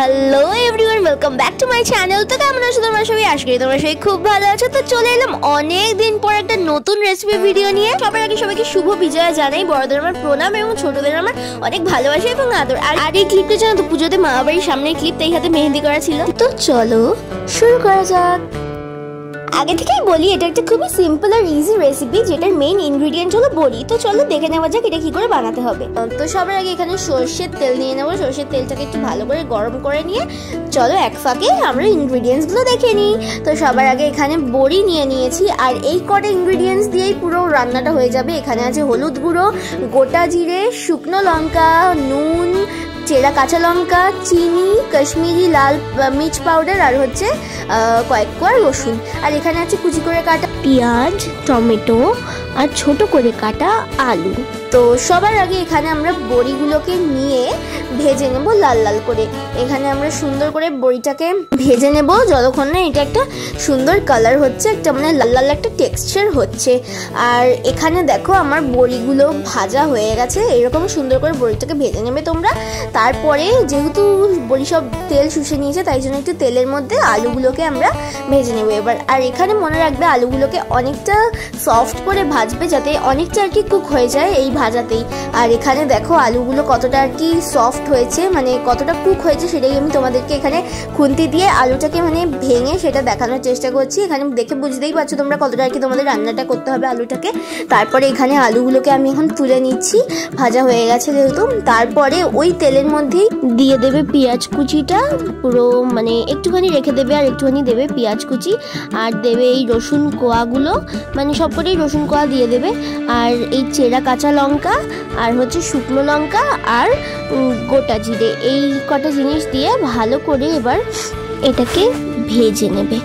Hello everyone, welcome back to my channel. তো কেমন আছো তোমরা সবাই? আশা করি তোমরা সবাই খুব ভালো আছো। তো চলে এলাম অনেক দিন পর একটা নতুন রেসিপি ভিডিও নিয়ে। সবার আগে সবাইকে শুভ বিজয়া জানাই। বড়দের আমার প্রণাম এবং ছোটদের আমার অনেক ভালোবাসা এবং আদর। আর এই ক্লিপটা জানো তো, পুজোতে মা বাড়ির সামনের ক্লিপ, তাই হাতে মেহেন্দি করা ছিল। তো চলো শুরু করা যাক। আগে থেকেই বলি, এটা একটা খুবই সিম্পল আর ইজি রেসিপি, যেটার মেইন ইনগ্রেডিয়েন্ট হলো বড়ি। তো চলো দেখে নেওয়া যাক এটা কি করে বানাতে হবে। তো সবার আগে এখানে সরষের তেল নিয়ে নেবো। সরষের তেলটাকে একটু ভালো করে গরম করে নিয়ে চলো এক ফাঁকে আমরা ইনগ্রেডিয়েন্টসগুলো দেখে নিই। তো সবার আগে এখানে বড়ি নিয়ে নিয়েছি, আর এই কটা ইনগ্রেডিয়েন্টস দিয়েই পুরো রান্নাটা হয়ে যাবে। এখানে আছে হলুদ গুঁড়ো, গোটা জিরে, শুকনো লঙ্কা, নুন, চেরা কাঁচা লঙ্কা, চিনি, কাশ্মীরি লাল মির্চ পাউডার, আর হচ্ছে কয়েক কোয়া রসুন। আর এখানে আছে কুচি করে কাটা পেঁয়াজ, টমেটো, আর ছোট করে কাটা আলু। তো সবার আগে এখানে আমরা বড়িগুলোকে নিয়ে ভেজে নেব লাল লাল করে। এখানে আমরা সুন্দর করে বড়িটাকে ভেজে নেব যতক্ষণ না এটা একটা সুন্দর কালার হচ্ছে, একটা মানে লাল লাল একটা টেক্সচার হচ্ছে। আর এখানে দেখো আমার বড়িগুলো ভাজা হয়ে গেছে। এরকম সুন্দর করে বড়িটাকে ভেজে নেবে তোমরা। তারপরে যেহেতু বড়ি সব তেল শুষে নিয়েছে, তাই জন্য একটু তেলের মধ্যে আলুগুলোকে আমরা ভেজে নেবো এবার। আর এখানে মনে রাখবে আলুগুলোকে অনেকটা সফট করে ভাজবে, যাতে অনেকটা আর কি কুক হয়ে যায় এই ভাজাতেই। আর এখানে দেখো আলুগুলো কতটা আর কি সফট হয়েছে, মানে কতটা কুক হয়েছে, সেটাই আমি তোমাদেরকে এখানে খুন্তি দিয়ে আলুটাকে মানে ভেঙে সেটা দেখানোর চেষ্টা করছি। এখানে দেখে বুঝতেই পারছো তোমরা কতটা আর কি তোমাদের রান্নাটা করতে হবে আলুটাকে। তারপরে এখানে আলুগুলোকে আমি এখন তুলে নিচ্ছি, ভাজা হয়ে গেছে যেহেতু। তারপরে ওই তেলের মধ্যেই দিয়ে দেবে পেঁয়াজ কুচিটা, পুরো মানে একটুখানি রেখে দেবে, আর একটুখানি দেবে পেঁয়াজ কুচি, আর দেবে এই রসুন কোয়াগুলো, মানে সবকটাই রসুন কোয়া দিয়ে দেবে, আর এই চেরা কাঁচা লঙ্কা, আর হচ্ছে শুকনো লঙ্কা, আর গোটা জিরে। এই কটা জিনিস দিয়ে ভালো করে এবার এটাকে ভেজে নেবে।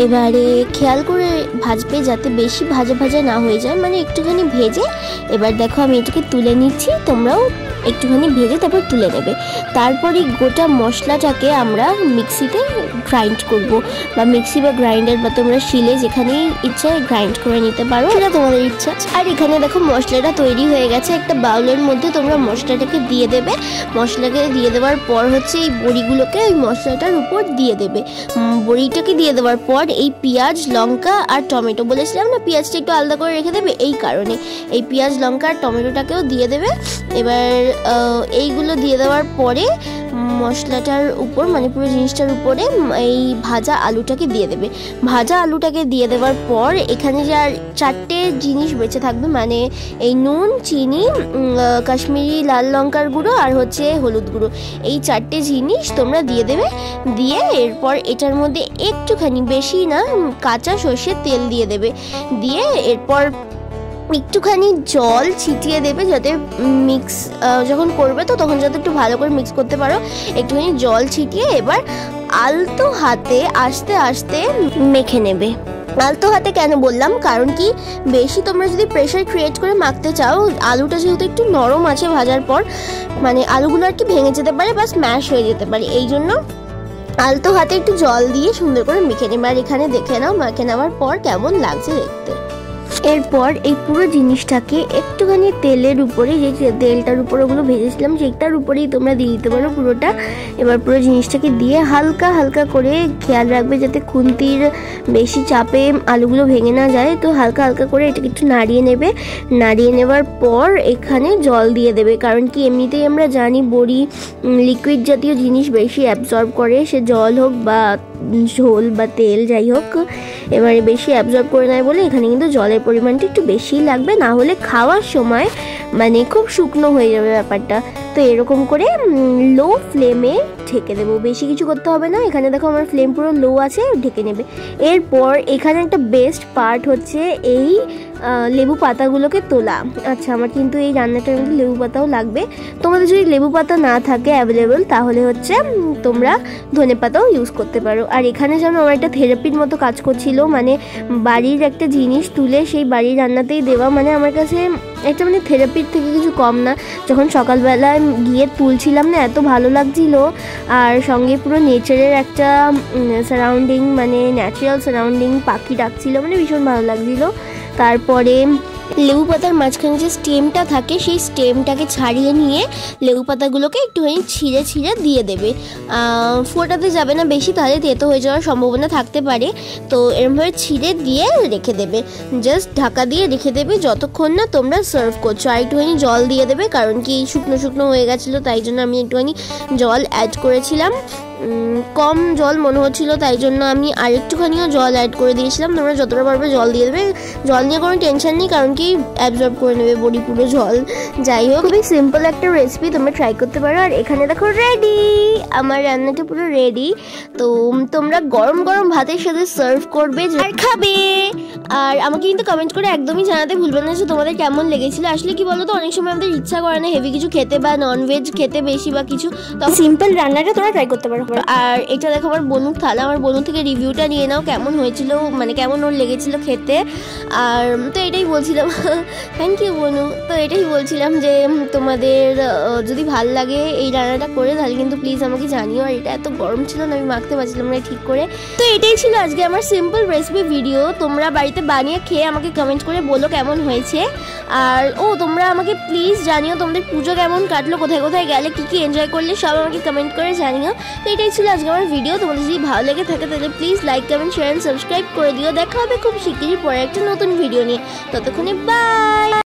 এবারে খেয়াল করে ভাজবে যাতে বেশি ভাজা ভাজা না হয়ে যায়, মানে একটুখানি ভেজে। এবার দেখো আমি এটাকে তুলে নিচ্ছি, তোমরাও একটুখানি ভেজে তারপর তুলে নেবে। তারপরে গোটা মশলাটাকে আমরা মিক্সিতে গ্রাইন্ড করব, বা মিক্সি বা গ্রাইন্ডার বা তোমরা শিলে যেখানেই ইচ্ছা গ্রাইন্ড করে নিতে পারো, সেটা তোমাদের ইচ্ছা। আর এখানে দেখো মশলাটা তৈরি হয়ে গেছে। একটা বাউলের মধ্যে তোমরা মশলাটাকে দিয়ে দেবে। মশলাকে দিয়ে দেওয়ার পর হচ্ছে এই বড়িগুলোকে ওই মশলাটার উপর দিয়ে দেবে। বড়িটাকে দিয়ে দেওয়ার পর এই পেঁয়াজ, লঙ্কা আর টমেটো, বলেছিলাম না পেঁয়াজটা একটু আলাদা করে রেখে দেবে, এই কারণে এই পেঁয়াজ, লঙ্কা আর টমেটোটাকেও দিয়ে দেবে। এবার এইগুলো দিয়ে দেওয়ার পরে মশলাটার উপর, মানে পুরো জিনিসটার উপরে এই ভাজা আলুটাকে দিয়ে দেবে। ভাজা আলুটাকে দিয়ে দেওয়ার পর এখানে যে আর চারটে জিনিস বেঁচে থাকবে, মানে এই নুন, চিনি, কাশ্মীরি লাল লঙ্কার গুঁড়ো, আর হচ্ছে হলুদ গুঁড়ো, এই চারটে জিনিস তোমরা দিয়ে দেবে। দিয়ে এরপর এটার মধ্যে একটুখানি, বেশি না, কাঁচা সর্ষের তেল দিয়ে দেবে। দিয়ে এরপর একটুখানি জল ছিটিয়ে দেবে, যাতে মিক্স যখন করবে তো তখন যাতে একটু ভালো করে মিক্স করতে পারো। একটুখানি জল ছিটিয়ে এবার আলতো হাতে আস্তে আস্তে মেখে নেবে। আলতো হাতে কেন বললাম, কারণ কি বেশি তোমরা যদি প্রেশার ক্রিয়েট করে মাখতে চাও, আলুটা যেহেতু একটু নরম আছে ভাজার পর, মানে আলুগুলো আর কি ভেঙে যেতে পারে বা স্ম্যাশ হয়ে যেতে পারে, এই জন্য আলতো হাতে একটু জল দিয়ে সুন্দর করে মেখে নেবে। আর এখানে দেখে নাও মেখে নেওয়ার পর কেমন লাগছে দেখতে। এরপর এই পুরো জিনিসটাকে একটুখানি তেলের উপরে, যে তেলটার উপর ওগুলো ভেজেছিলাম সেটার উপরেই তোমরা দিয়ে দিতে পারো পুরোটা। এবার পুরো জিনিসটাকে দিয়ে হালকা হালকা করে খেয়াল রাখবে যাতে খুন্তির বেশি চাপে আলুগুলো ভেঙে না যায়। তো হালকা হালকা করে এটাকে একটু নাড়িয়ে নেবে। নাড়িয়ে নেওয়ার পর এখানে জল দিয়ে দেবে, কারণ কি এমনিতেই আমরা জানি বড়ি লিকুইড জাতীয় জিনিস বেশি অ্যাবজর্ব করে, সে জল হোক বা ঝোল বা তেল যাই হোক, এবারে বেশি অ্যাবজর্ব করে নেয় বলে এখানে কিন্তু জলের পরিমাণটা একটু বেশিই লাগবে, না হলে খাওয়ার সময় মানে খুব শুকনো হয়ে যাবে ব্যাপারটা। তো এরকম করে লো ফ্লেমে ঢেকে দেবো, বেশি কিছু করতে হবে না। এখানে দেখো আমার ফ্লেম পুরো লো আছে, ঢেকে নেবে। এরপর এখানে একটা বেস্ট পার্ট হচ্ছে এই লেবু পাতাগুলোকে তোলা। আচ্ছা, আমার কিন্তু এই রান্নাটার মধ্যে লেবু পাতাও লাগবে। তোমাদের যদি লেবু পাতা না থাকে অ্যাভেলেবেল, তাহলে হচ্ছে তোমরা ধনে পাতাও ইউজ করতে পারো। আর এখানে যেন আমার একটা থেরাপির মতো কাজ করছিল, মানে বাড়ির একটা জিনিস তুলে সেই বাড়ির রান্নাতেই দেওয়া, মানে আমার কাছে একটা মানে থেরাপির থেকে কিছু কম না। যখন সকালবেলায় গিয়ে তুলছিলাম না, এত ভালো লাগছিল। আর সঙ্গে পুরো নেচারের একটা সারাউন্ডিং, মানে ন্যাচারাল সারাউন্ডিং, পাখি ডাকছিল, মানে ভীষণ ভালো লাগছিল। তারপরে লেবু পাতার মাঝখানে যে স্টেমটা থাকে সেই স্টেমটাকে ছাড়িয়ে নিয়ে লেবু পাতাগুলোকে একটুখানি ছিঁড়ে ছিঁড়ে দিয়ে দেবে। ফোটাতে যাবে না বেশি, তাহলে তেতো হয়ে যাওয়ার সম্ভাবনা থাকতে পারে। তো এরমভাবে ছিঁড়ে দিয়ে রেখে দেবে, জাস্ট ঢাকা দিয়ে রেখে দেবে যতক্ষণ না তোমরা সার্ভ করছো। আর একটুখানি জল দিয়ে দেবে, কারণ কি শুকনো শুকনো হয়ে গেছিলো, তাই জন্য আমি একটুখানি জল অ্যাড করেছিলাম। কম জল মনে হচ্ছিলো, তাই জন্য আমি আরেকটুখানিও জল অ্যাড করে দিয়েছিলাম। তোমরা যতটা পারবে জল দিয়ে দেবে, জল নিয়ে কোনো টেনশন নেই, কারণ কি অ্যাবজর্ব করে নেবে বডি পুরো জল। যাই হোক, খুবই সিম্পল একটা রেসিপি, তোমরা ট্রাই করতে পারো। আর এখানে দেখো রেডি, আমার রান্নাটা পুরো রেডি। তো তোমরা গরম গরম ভাতের সাথে সার্ভ করবে আর খাবে। আর আমাকে কিন্তু কমেন্ট করে একদমই জানাতে ভুলবে না যে তোমাদের কেমন লেগেছিল। আসলে কি বলো তো, অনেক সময় আমাদের ইচ্ছা করে না হেভি কিছু খেতে বা ননভেজ খেতে বেশি বা কিছু, তো সিম্পল রান্নাটা তোমরা ট্রাই করতে পারো। আর এটা দেখো আমার বনুর থালা, আমার বনু থেকে রিভিউটা নিয়ে নাও কেমন হয়েছিল, মানে কেমন ওর লেগেছিল খেতে। আর তো এটাই বলছিলাম, থ্যাংক ইউ বনু। তো এটাই বলছিলাম যে তোমাদের যদি ভাল লাগে এই রান্নাটা করে, তাহলে কিন্তু প্লিজ আমাকে জানিও। আর এটা এত গরম ছিল না, আমি মাখতে পারছিলাম না ঠিক করে। তো এটাই ছিল আজকে আমার সিম্পল রেসিপি ভিডিও। তোমরা বাড়িতে বানিয়ে খেয়ে আমাকে কমেন্ট করে বলো কেমন হয়েছে। আর তোমরা আমাকে প্লিজ জানিও তোমাদের পুজো কেমন কাটলো, কোথায় কোথায় গেলে, কী কী এনজয় করলে, সব আমাকে কমেন্ট করে জানিও। তো এটাই ছিল আজকে আমার ভিডিও। তোমাদের যদি ভালো লেগে থাকে তাহলে please like, comment, share, subscribe করে দিও। দেখা হবে খুব শিগগিরই পরে একটা নতুন ভিডিও নিয়ে। ততক্ষণে বাই।